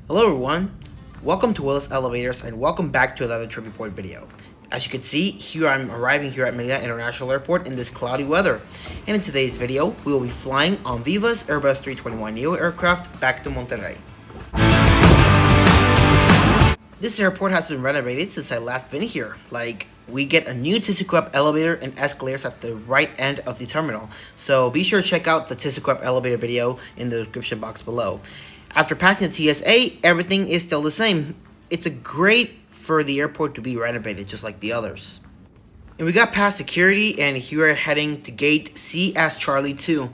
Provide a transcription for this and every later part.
Hello everyone, welcome to Willis Elevators and welcome back to another trip report video. As you can see, here I'm arriving here at Merida International Airport in this cloudy weather. And in today's video, we will be flying on Vivaaerobus Airbus A321neo aircraft back to Monterrey. This airport has been renovated since I last been here. Like, we get a new ThyssenKrupp elevator and escalators at the right end of the terminal. So be sure to check out the ThyssenKrupp elevator video in the description box below. After passing the TSA, everything is still the same. It's a great for the airport to be renovated just like the others. And we got past security and here we're heading to gate C as Charlie 2.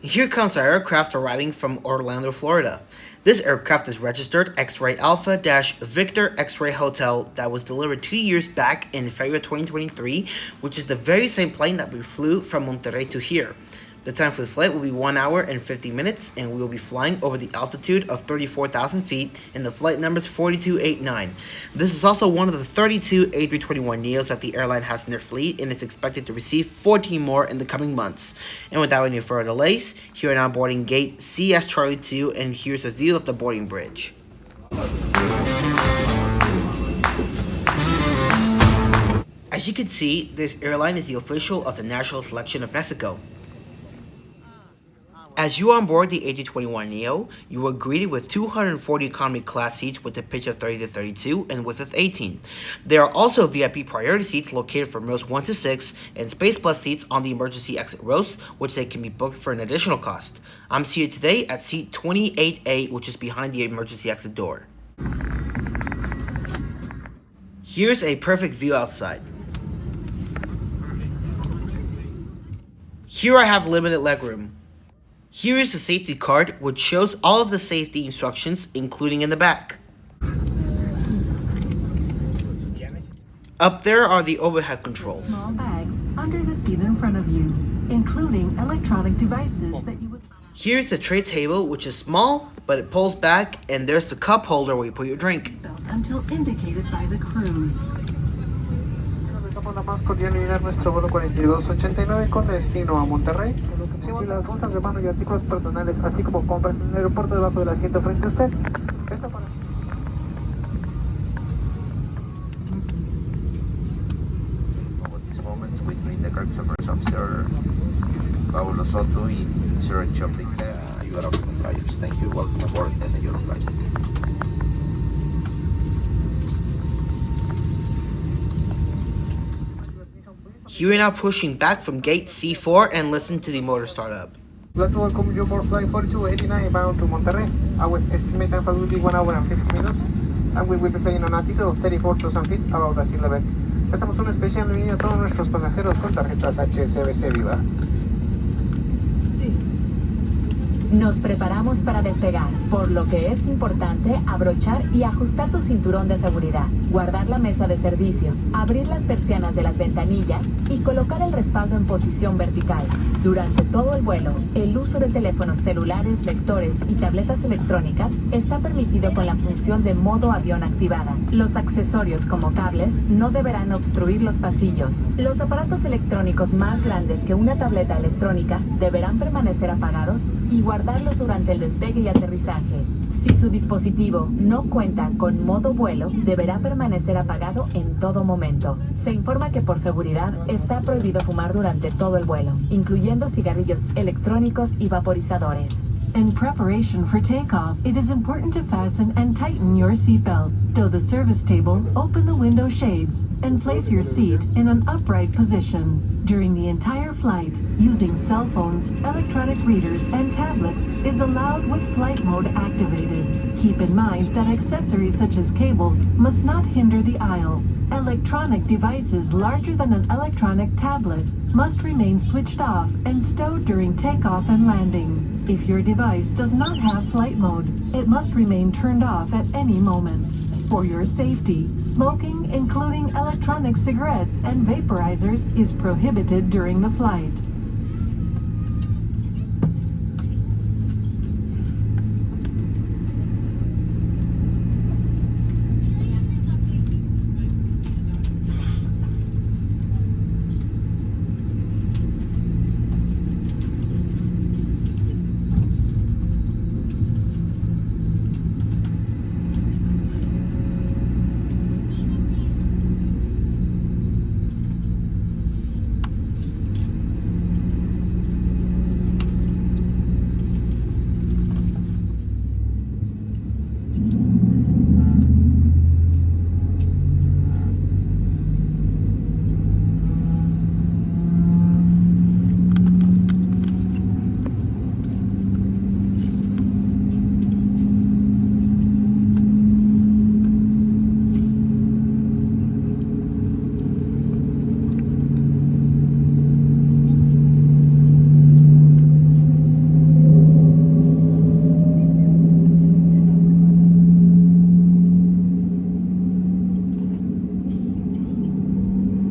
Here comes our aircraft arriving from Orlando, Florida. This aircraft is registered X-Ray Alpha-Victor X-Ray Hotel that was delivered 2 years back in February 2023, which is the very same plane that we flew from Monterrey to here. The time for this flight will be 1 hour and 50 minutes, and we will be flying over the altitude of 34,000 feet, and the flight number is 4289. This is also one of the 32 A321neos that the airline has in their fleet, and is expected to receive 14 more in the coming months. And without any further delays, here are now boarding gate C as Charlie 2, and here's a view of the boarding bridge. As you can see, this airline is the official of the National Selection of Mexico. As you are on board the A321neo, you are greeted with 240 economy class seats with a pitch of 30 to 32 and width of 18. There are also VIP priority seats located from rows 1 to 6 and Space Plus seats on the emergency exit rows, which they can be booked for an additional cost. I'm seated today at seat 28A, which is behind the emergency exit door. Here's a perfect view outside. Here I have limited legroom. Here is the safety card, which shows all of the safety instructions, including in the back. Up there are the overhead controls. Small bags under the seat in front of you, including electronic devices that you would... Here's the tray table, which is small, but it pulls back, and there's the cup holder where you put your drink. Until indicated by the crew. La más cordial unidad nuestro vuelo 4289 con destino a Monterrey. Si las bolsas de mano y artículos personales, así como compras en el aeropuerto debajo del asiento frente a usted. Esto para... At this moment, between the customers officer Paulo Soto and Sir Chaplin, you are open flyers. Thank you. Welcome aboard and enjoy your flight. Here we're now pushing back from gate C4 and listen to the motor start up. I'd like to welcome you aboard flight 4289 bound to Monterrey. Our estimated time will be 1 hour and 50 minutes, and we will be flying on an altitude of 34,000 feet above the sea level. Hacemos una especial bienvenida a todos nuestros pasajeros con tarjetas HSBC Viva. Nos preparamos para despegar, por lo que es importante abrochar y ajustar su cinturón de seguridad, guardar la mesa de servicio, abrir las persianas de las ventanillas y colocar el respaldo en posición vertical. Durante todo el vuelo, el uso de teléfonos celulares, lectores y tabletas electrónicas está permitido con la función de modo avión activada. Los accesorios como cables no deberán obstruir los pasillos. Los aparatos electrónicos más grandes que una tableta electrónica deberán permanecer apagados y guardarlos durante el despegue y aterrizaje. Si su dispositivo no cuenta con modo vuelo, deberá permanecer apagado en todo momento. Se informa que por seguridad está prohibido fumar durante todo el vuelo, incluyendo cigarrillos electrónicos y vaporizadores. In preparation for takeoff, it is important to fasten and tighten your seatbelt. Stow the service table, open the window shades, and place your seat in an upright position. During the entire flight, using cell phones, electronic readers, and tablets is allowed with flight mode activated. Keep in mind that accessories such as cables must not hinder the aisle. Electronic devices larger than an electronic tablet must remain switched off and stowed during takeoff and landing. If your device does not have flight mode, it must remain turned off at any moment. For your safety, smoking, including electronic cigarettes and vaporizers, is prohibited during the flight.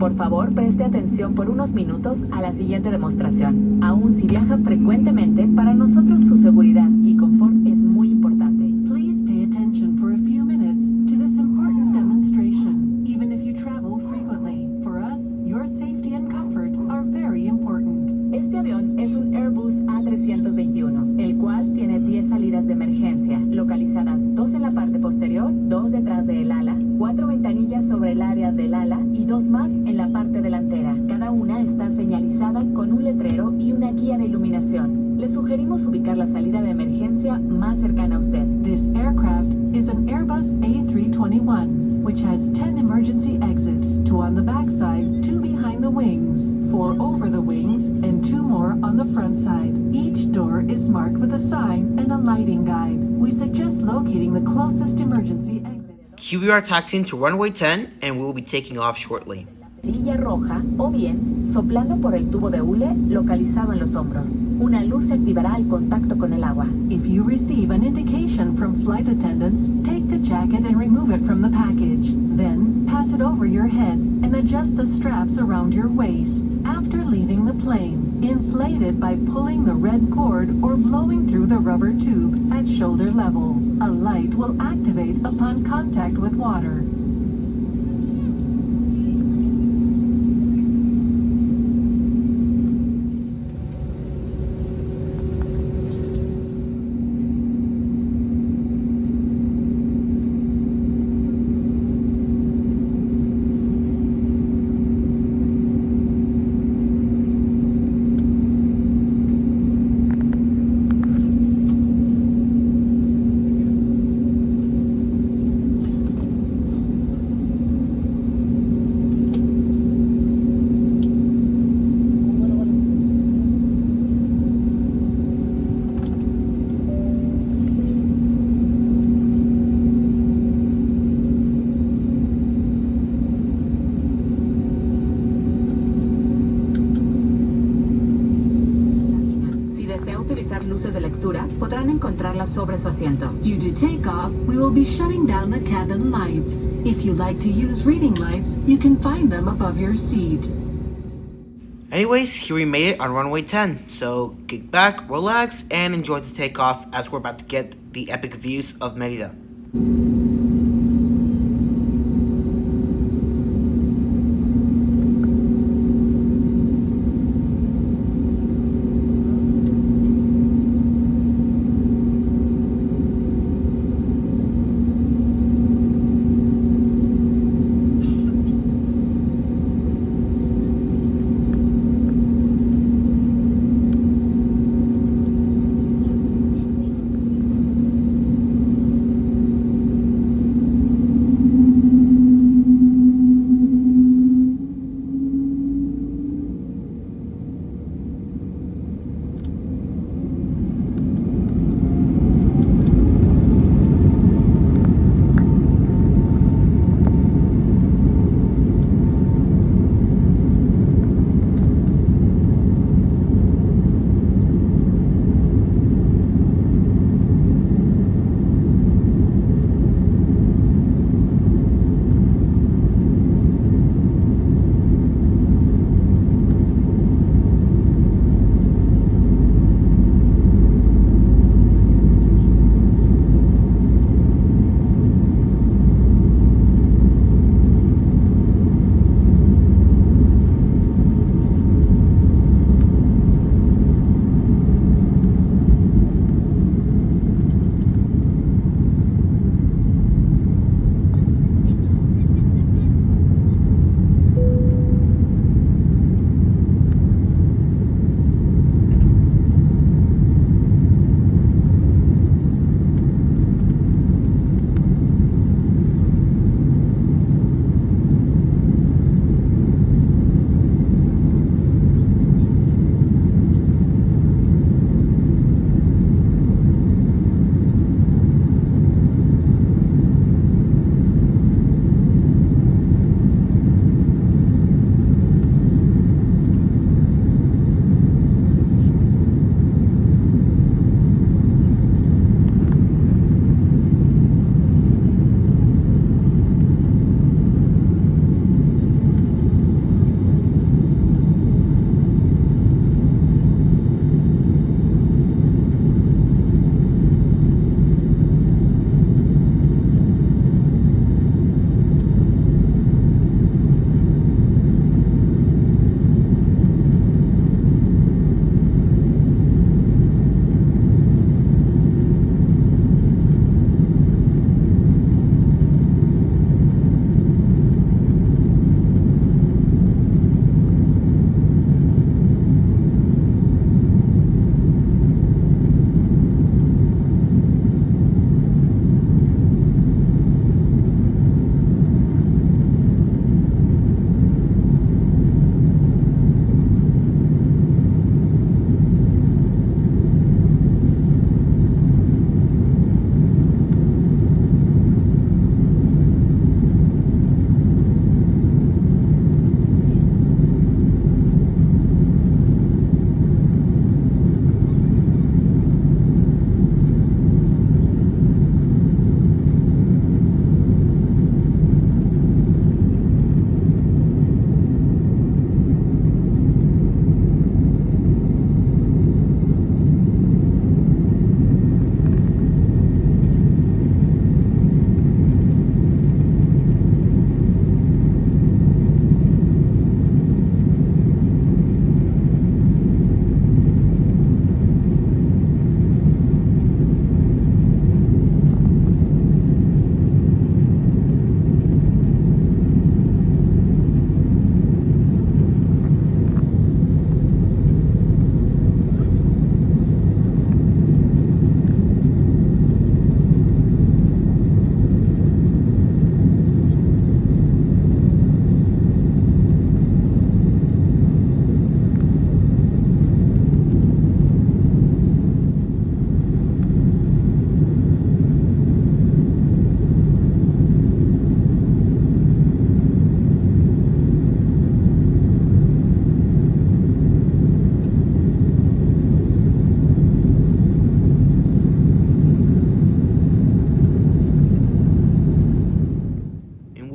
Por favor, preste atención por unos minutos a la siguiente demostración. Aún si viaja frecuentemente, para nosotros su seguridad y confort es muy importante. Please pay attention for a few minutes to this important demonstration. Even if you travel frequently, for us, your safety and comfort are very important. Este avión es un Airbus A321, el cual tiene 10 salidas de emergencia, localizadas 2 en la parte posterior, 2 detrás del ala, 4 ventanillas sobre el área del ala y 2 más en la parte delantera. Cada una está señalizada con un letrero y una guía de iluminación. Le sugerimos ubicar la salida de emergencia más cercana a usted. This aircraft is an Airbus A321, which has 10 emergency exits, 2 on the backside, 2 behind the wings, 4 over the wings, and 2 more on the front side. Each door is marked with a sign and a lighting guide. We suggest locating the closest emergency exit. Here we are taxiing to runway 10 and we will be taking off shortly. Perilla roja o bien soplando por el tubo de hule localizado en los hombros. Una luz se activará al contacto con el agua. If you receive an indication from flight attendants, take the jacket and remove it from the package. Then, pass it over your head and adjust the straps around your waist. After leaving the plane, inflate it by pulling the red cord or blowing through the rubber tube at shoulder level. A light will activate upon contact with water. Luces de lectura podrán encontrarlas sobre su asiento. Due to takeoff, we will be shutting down the cabin lights. If you'd like to use reading lights, you can find them above your seat. Anyways, here we made it on runway 10, so kick back, relax, and enjoy the takeoff as we're about to get the epic views of Merida.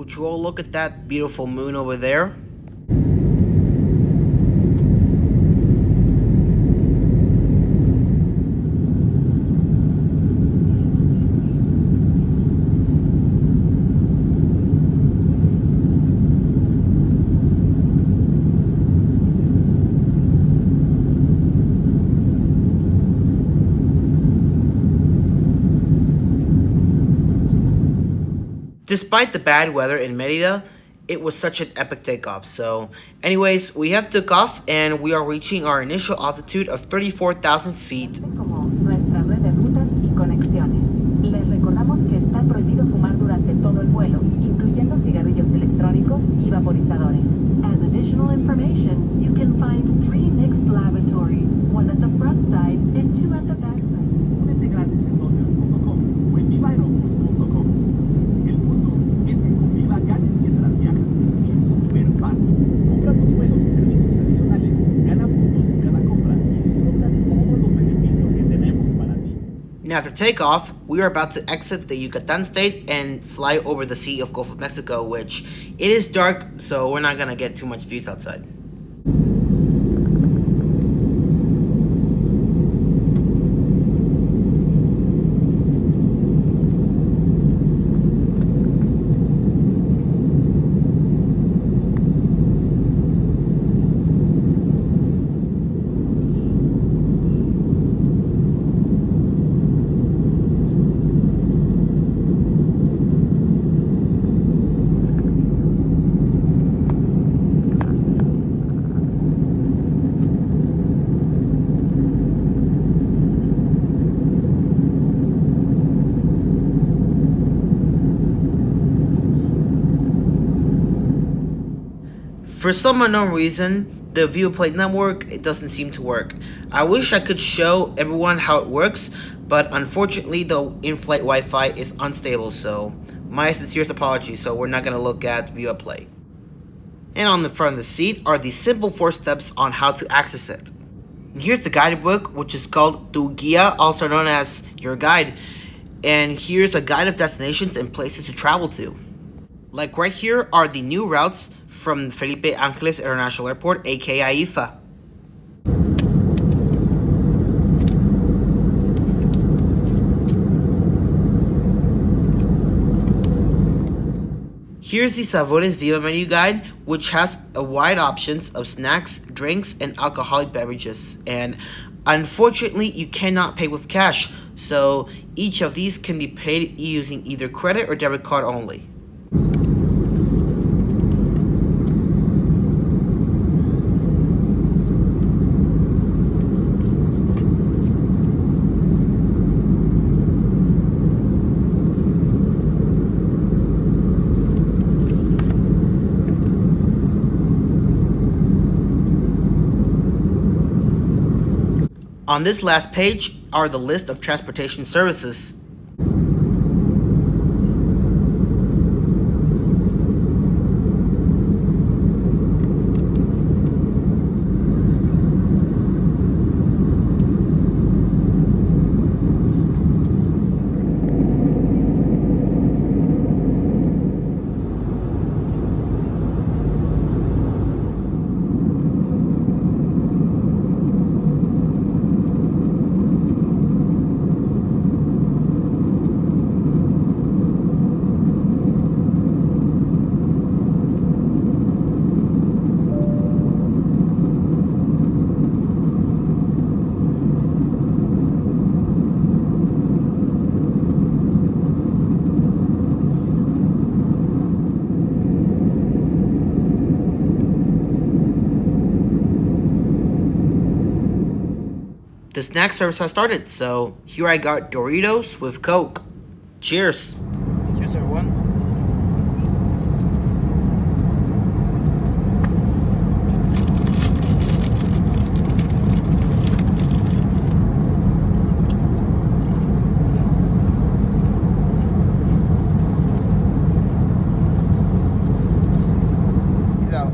Would you all look at that beautiful moon over there? Despite the bad weather in Merida, it was such an epic takeoff. So anyways, we have took off and we are reaching our initial altitude of 34,000 feet. Como nuestra red de rutas y conexiones. Les recordamos que está prohibido fumar durante todo el vuelo, incluyendo cigarrillos electrónicos y vaporizadores. As additional information, you can find 3 mixed lavatories, one at the front side and 2 at the back side. Únete gratis en Dodgers.com o en Vivaaerobus.com. El punto es que con Viva ganes mientras viajas. Es súper fácil. Compra tus vuelos y servicios adicionales, gana puntos en cada compra y disfruta de todos los beneficios que tenemos para ti. Now after takeoff, we are about to exit the Yucatan state and fly over the Sea of Gulf of Mexico, which it is dark, so we're not gonna get too much views outside. For some unknown reason, the VivaPlay network, it doesn't seem to work. I wish I could show everyone how it works, but unfortunately the in-flight Wi-Fi is unstable, so my sincerest apologies, so we're not going to look at VivaPlay. And on the front of the seat are the simple 4 steps on how to access it. And here's the guidebook, which is called Tu Guía, also known as Your Guide. And here's a guide of destinations and places to travel to. Like right here are the new routes from Felipe Ángeles International Airport, aka IFA. Here's the Sabores Viva menu guide, which has a wide options of snacks, drinks, and alcoholic beverages. And unfortunately, you cannot pay with cash, so each of these can be paid using either credit or debit card only. On this last page are the list of transportation services. The snack service has started, so here I got Doritos with Coke. Cheers. Cheers, everyone. Peace out.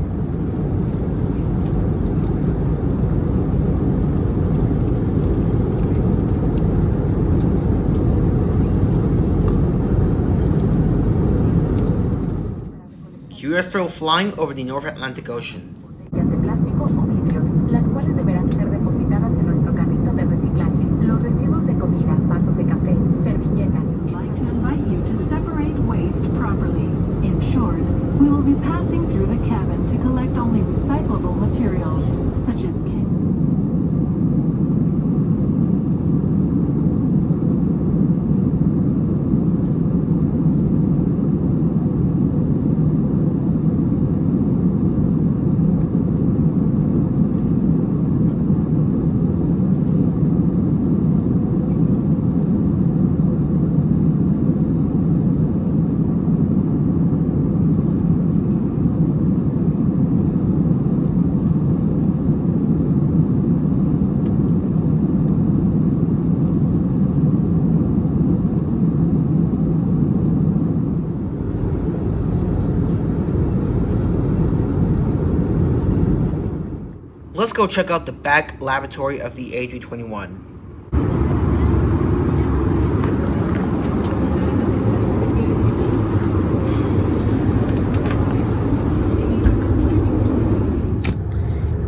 You are still flying over the North Atlantic Ocean. Botellas de plástico o vidrios, las cuales deberán ser depositadas en nuestro carrito de reciclaje. Los residuos de comida, vasos de café, servilletas. I'd like to invite you to separate waste properly. In short, we will be passing through the cabin to collect only recyclable materials, such as Let's go check out the back lavatory of the A321.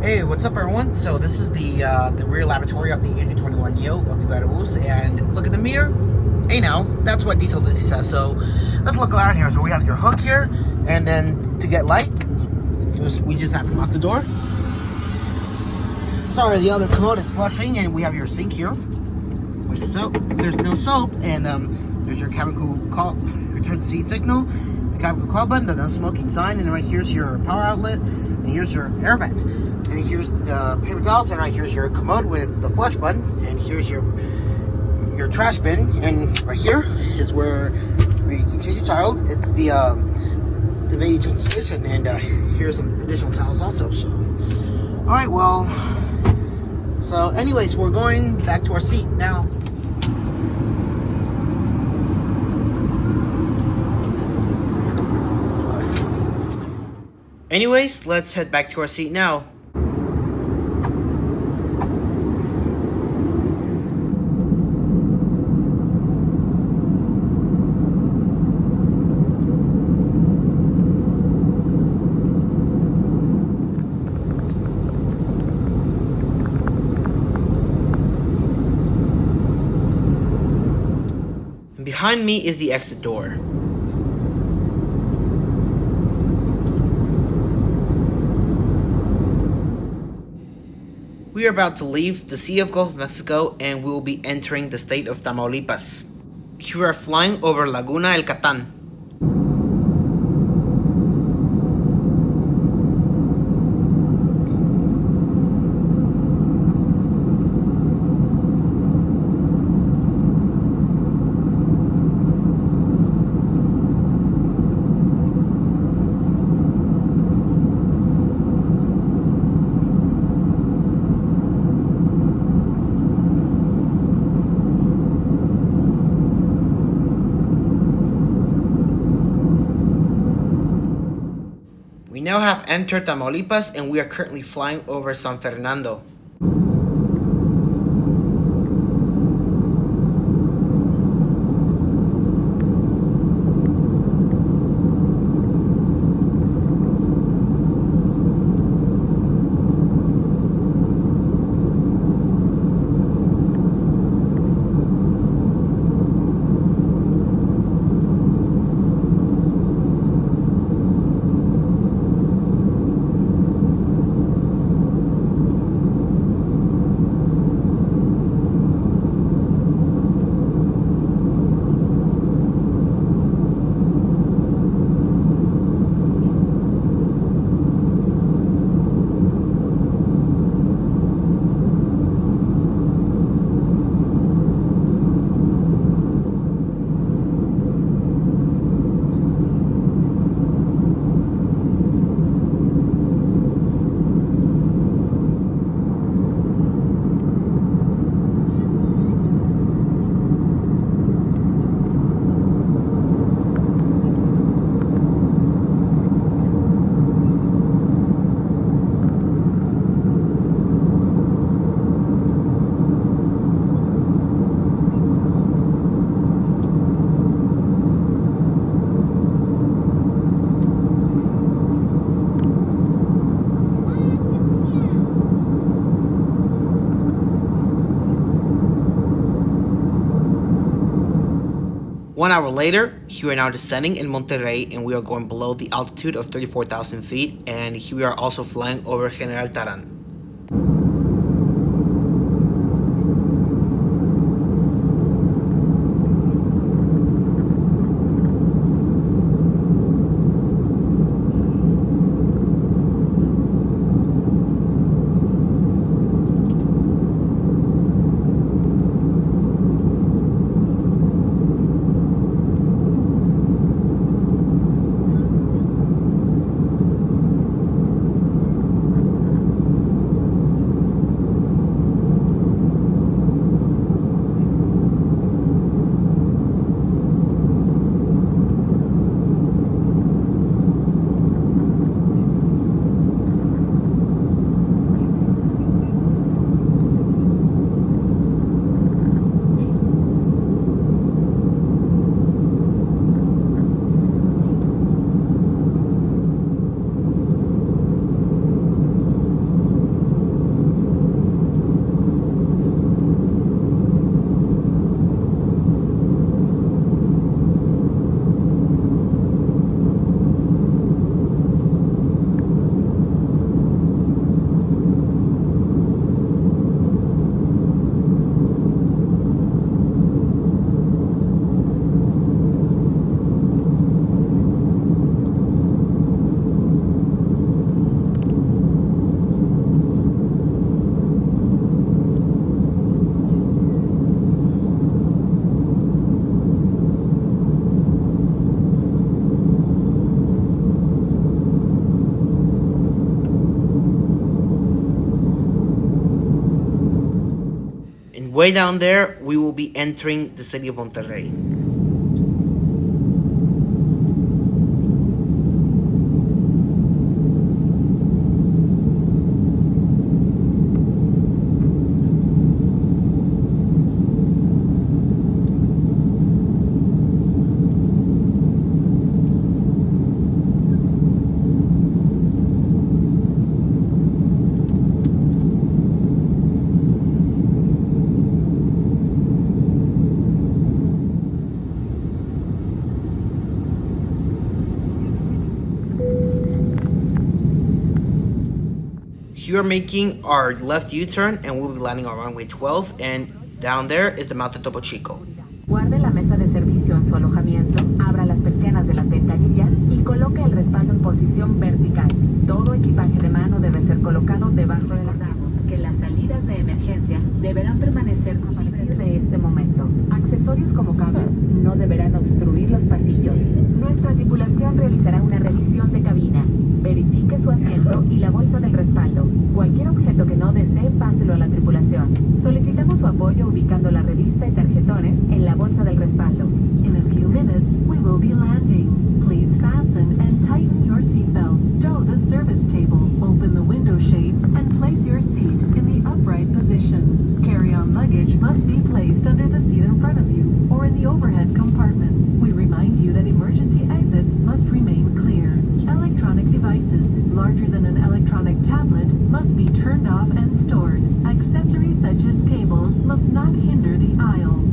Hey, what's up everyone? So this is the rear lavatory of the A321neo of Vivaaerobus, and look at the mirror. Hey now, that's what Diesel Lucy says. So let's look around here. So we have your hook here, and then to get light, we just have to lock the door. Sorry, the other commode is flushing, and we have your sink here with soap. There's no soap, and there's your cabin crew call, return to seat signal, the cabin crew call button, the no smoking sign, and right here's your power outlet, and here's your air vent, and here's the paper towels, and right here's your commode with the flush button, and here's your trash bin, and right here is where you can change your child. It's the baby change station, and here's some additional towels also. So, all right, well. So anyways, we're going back to our seat now. Anyways, let's head back to our seat now. Behind me is the exit door. We are about to leave the Sea of Gulf of Mexico, and we will be entering the state of Tamaulipas. We are flying over Laguna El Catan. We now have entered Tamaulipas, and we are currently flying over San Fernando. 1 hour later, here we are now descending in Monterrey, and we are going below the altitude of 34,000 feet, and here we are also flying over General Taran. Way down there, we will be entering the city of Monterrey. Here we're making our left U-turn and we'll be landing on runway 12, and down there is the mouth of Topo Chico. Guarde la mesa de servicio en su alojamiento, abra las persianas de las ventanillas y coloque el respaldo en posición vertical. Todo equipaje de mano debe ser colocado debajo de las manos. Que las salidas de emergencia deberán permanecer a partir de este momento. Accesorios como cables no deberán obstruir los pasillos. Nuestra tripulación realizará una revisión de cabina. Verifique su asiento y la bolsa del respaldo. Cualquier objeto que no desee, páselo a la tripulación. Solicitamos su apoyo ubicando la revista y tarjetones en la bolsa del respaldo. In a few minutes, we will be landing. Please fasten and tighten your seatbelt. Tow the service table, open the window shades, and place your seat in the upright position. Carry-on luggage must be placed under the seat in front of you or in the overhead compartment. We remind you that emergency exits must remain clear. Electronic devices, larger than an electronic tablet, must be turned off and stored. Accessories such as cables must not hinder the aisle.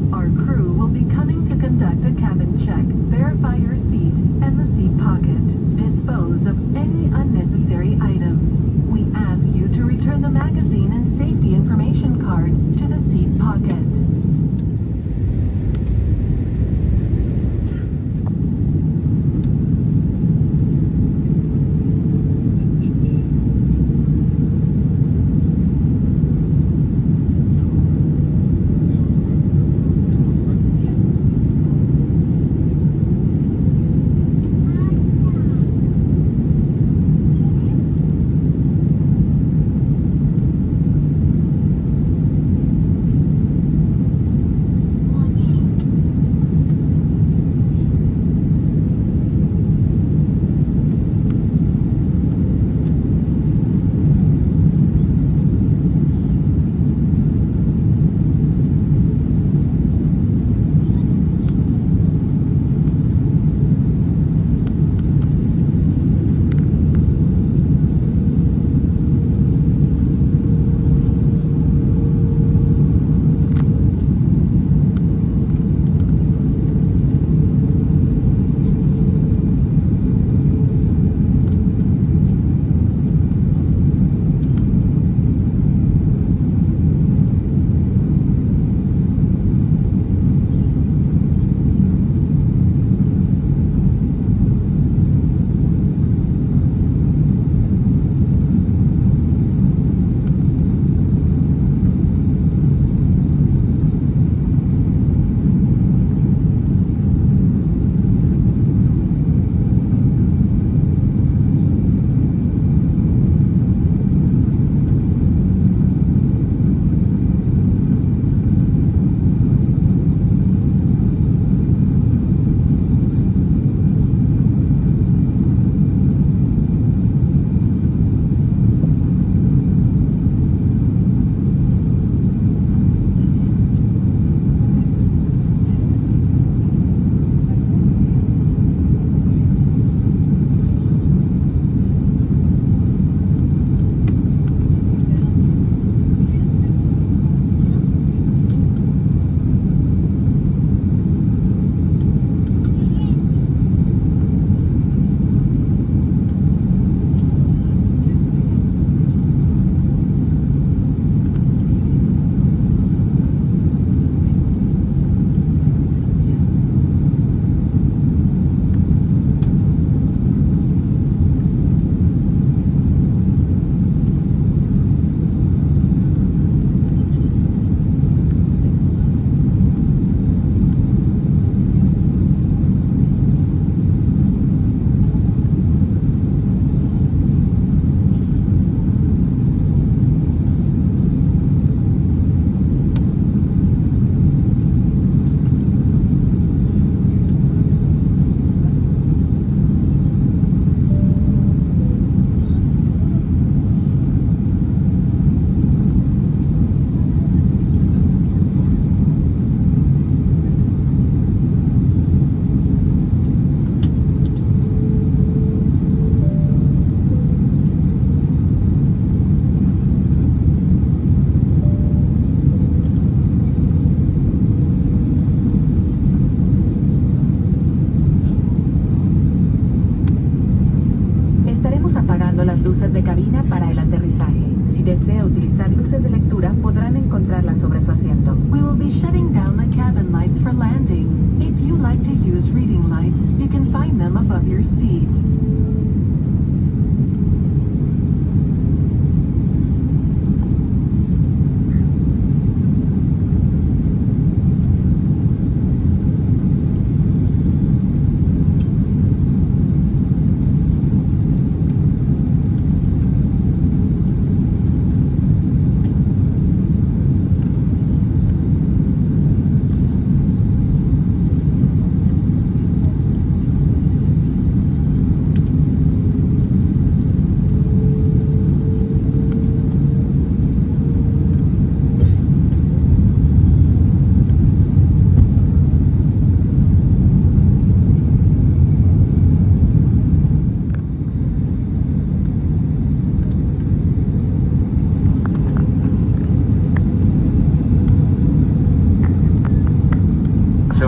luces de cabina para el aterrizaje. Si desea utilizar luces de lectura, podrán encontrarlas sobre su asiento. We will be shutting down the cabin lights for landing. If you like to use reading lights, you can find them above your seat.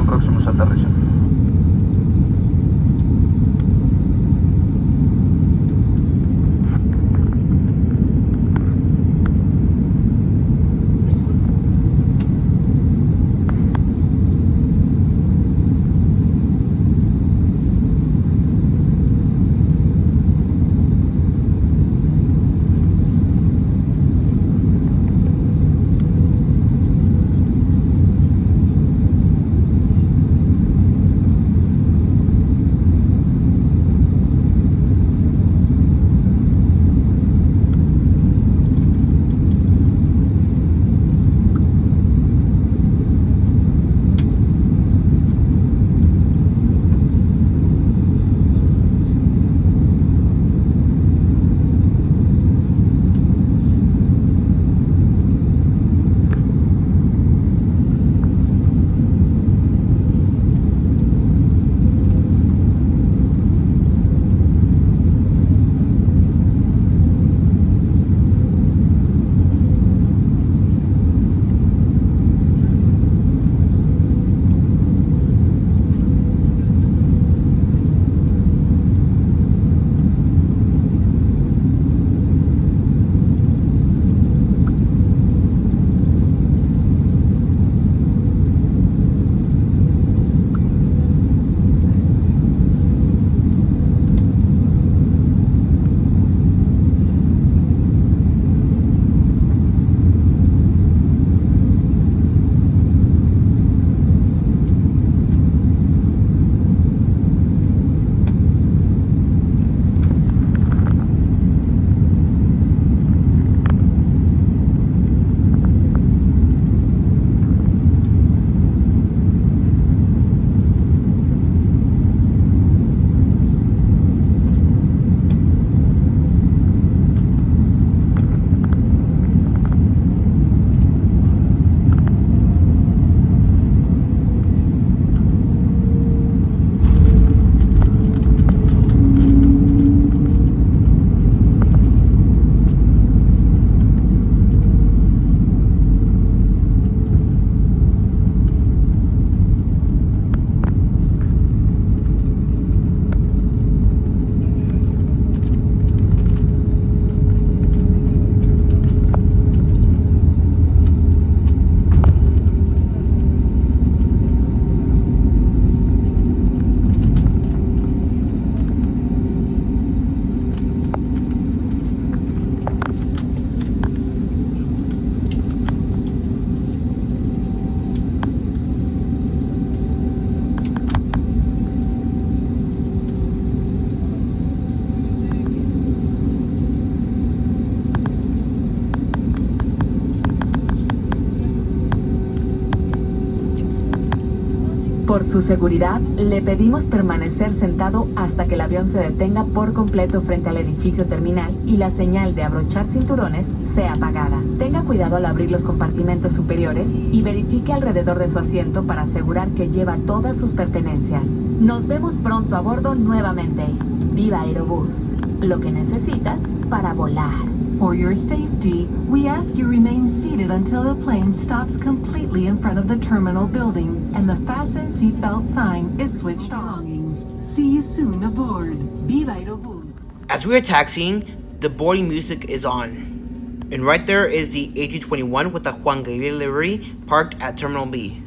Próximos a aterrizar. Por su seguridad, le pedimos permanecer sentado hasta que el avión se detenga por completo frente al edificio terminal y la señal de abrochar cinturones sea apagada. Tenga cuidado al abrir los compartimentos superiores y verifique alrededor de su asiento para asegurar que lleva todas sus pertenencias. Nos vemos pronto a bordo nuevamente. Vivaaerobus, lo que necesitas para volar. For your safety, we ask you remain seated until the plane stops completely in front of the terminal building and the fasten seatbelt sign is switched on. See you soon aboard. Vivaaerobus. As we were taxiing, the boarding music is on. And right there is the A321 with the Juan Gabriel livery parked at Terminal B.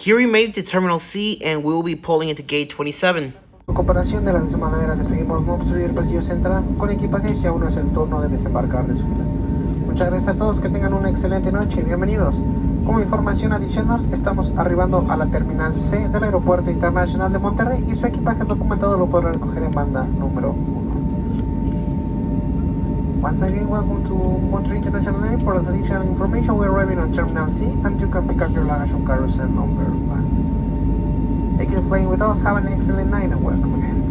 Here we made it to Terminal C and we will be pulling into gate 27. En comparación de la misma manera despedimos no obstruir el pasillo central con equipaje y aún no es el turno de desembarcar de su fila. Muchas gracias a todos, que tengan una excelente noche y bienvenidos. Como información adicional, estamos arribando a la terminal C del Aeropuerto Internacional de Monterrey y su equipaje documentado lo podrá recoger en banda número 1. Once again, welcome to Monterrey International Airport. As additional information, we are arriving on Terminal C and you can pick up your luggage on carousel number 1. Thank you for playing with us. Have an excellent night and welcome again.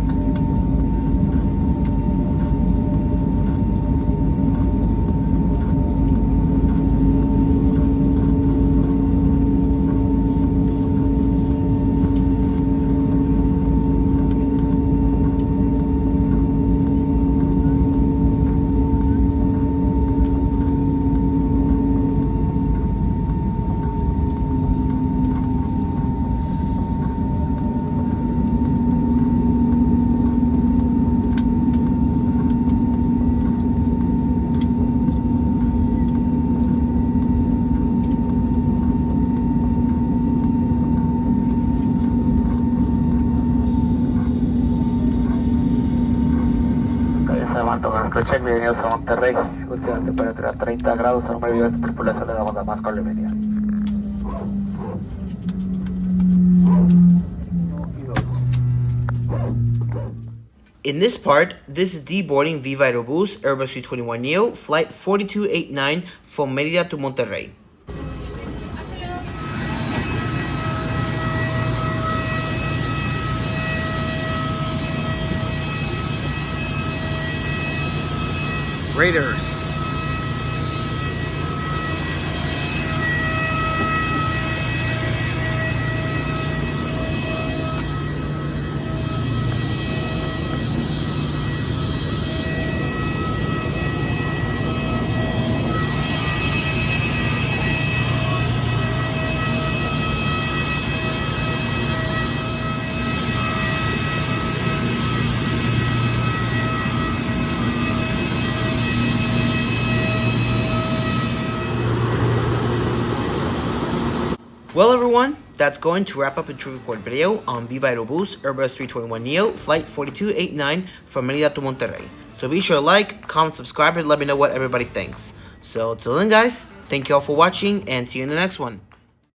Check, bienvenidos a Monterrey. Última temperatura 30 grados. Al número de esta tripulación le damos la más cordial bienvenida. In this part, this is deboarding Vivaaerobus Airbus A321neo flight 4289 from Merida to Monterrey. Raiders. Well everyone, that's going to wrap up a trip report video on Vivaaerobus Airbus A321neo flight 4289 from Merida to Monterrey. So be sure to like, comment, subscribe, and let me know what everybody thinks. So till then guys, thank you all for watching and see you in the next one.